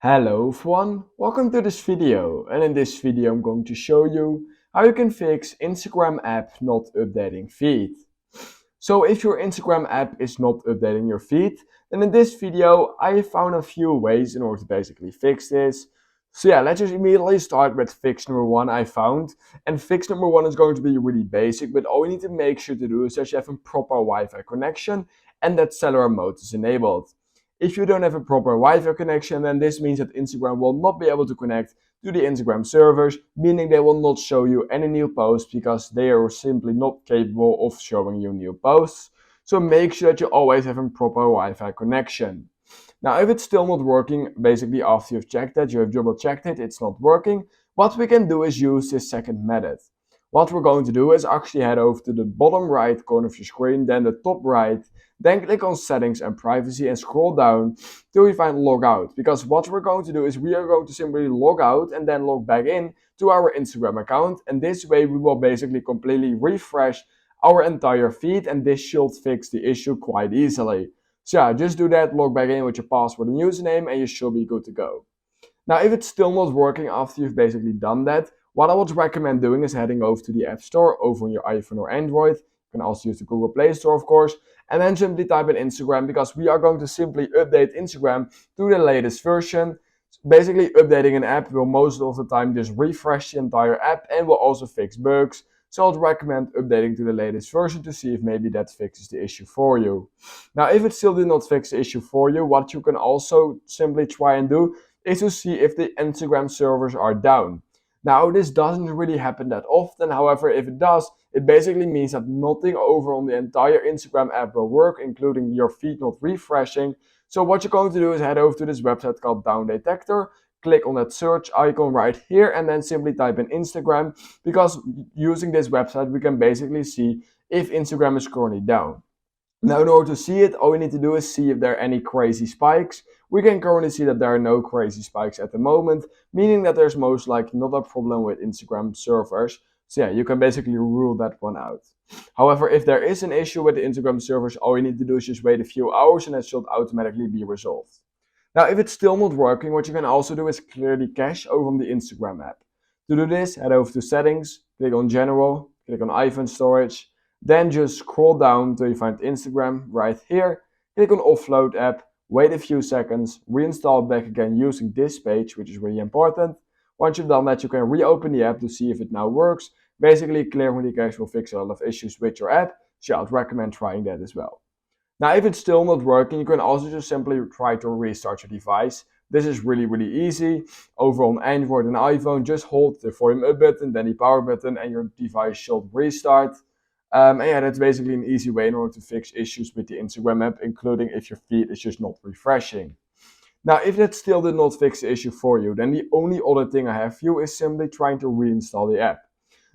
Hello everyone, welcome to this video, and in this video I'm going to show you how you can fix Instagram app not updating feed. So if your Instagram app is not updating your feed, then in this video I found a few ways in order to basically fix this. So yeah, let's just immediately start with fix number one I found. And fix number one is going to be really basic, but all you need to make sure to do is that you have a proper Wi-Fi connection and that cellular mode is enabled. If you don't have a proper Wi-Fi connection, then this means that Instagram will not be able to connect to the Instagram servers, meaning they will not show you any new posts because they are simply not capable of showing you new posts. So make sure that you always have a proper Wi-Fi connection. Now, if it's still not working, basically after you've checked it, you have double checked it, it's not working, what we can do is use this second method. What we're going to do is actually head over to the bottom right corner of your screen, then the top right, then click on settings and privacy and scroll down till you find log out. Because what we're going to do is we are going to simply log out and then log back in to our Instagram account. And this way we will basically completely refresh our entire feed, and this should fix the issue quite easily. So yeah, just do that, log back in with your password and username, and you should be good to go. Now, if it's still not working after you've basically done that, what I would recommend doing is heading over to the App Store over on your iPhone or Android. You can also use the Google Play Store, of course, and then simply type in Instagram, because we are going to simply update Instagram to the latest version. Basically, updating an app will most of the time just refresh the entire app and will also fix bugs. So I'd recommend updating to the latest version to see if maybe that fixes the issue for you. Now, if it still did not fix the issue for you, what you can also simply try and do is to see if the Instagram servers are down. Now, this doesn't really happen that often. However, if it does, it basically means that nothing over on the entire Instagram app will work, including your feed not refreshing. So what you're going to do is head over to this website called Down Detector, click on that search icon right here, and then simply type in Instagram, because using this website we can basically see if Instagram is currently down. Now, in order to see it, all you need to do is see if there are any crazy spikes. We can currently see that there are no crazy spikes at the moment, meaning that there's most likely not a problem with Instagram servers. So yeah, you can basically rule that one out. However, if there is an issue with the Instagram servers, all you need to do is just wait a few hours and it should automatically be resolved. Now, if it's still not working, what you can also do is clear the cache over on the Instagram app. To do this, head over to settings, click on general, click on iPhone storage, then just scroll down till you find Instagram right here, click on offload app, wait a few seconds, reinstall back again using this page, which is really important. Once you've done that, you can reopen the app to see if it now works. Basically, clearing the cache will fix a lot of issues with your app, so I'd recommend trying that as well. Now, if it's still not working, you can also just simply try to restart your device. This is really easy. Over on Android and iPhone, just hold the volume up button, then the power button, and your device should restart. And yeah, that's basically an easy way in order to fix issues with the Instagram app, including if your feed is just not refreshing. Now, if that still did not fix the issue for you, then the only other thing I have for you is simply trying to reinstall the app.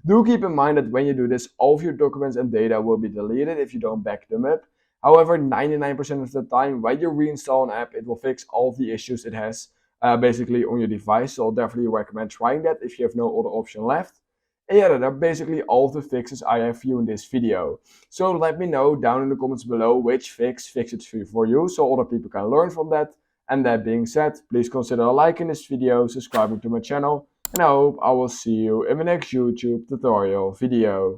Do keep in mind that when you do this, all of your documents and data will be deleted if you don't back them up. However, 99% of the time, when you reinstall an app, it will fix all of the issues it has basically on your device. So I'll definitely recommend trying that if you have no other option left. And yeah, that are basically all of the fixes I have for you in this video. So let me know down in the comments below which fixes for you, so other people can learn from that. And that being said, please consider liking this video, subscribing to my channel, and I hope I will see you in the next YouTube tutorial video.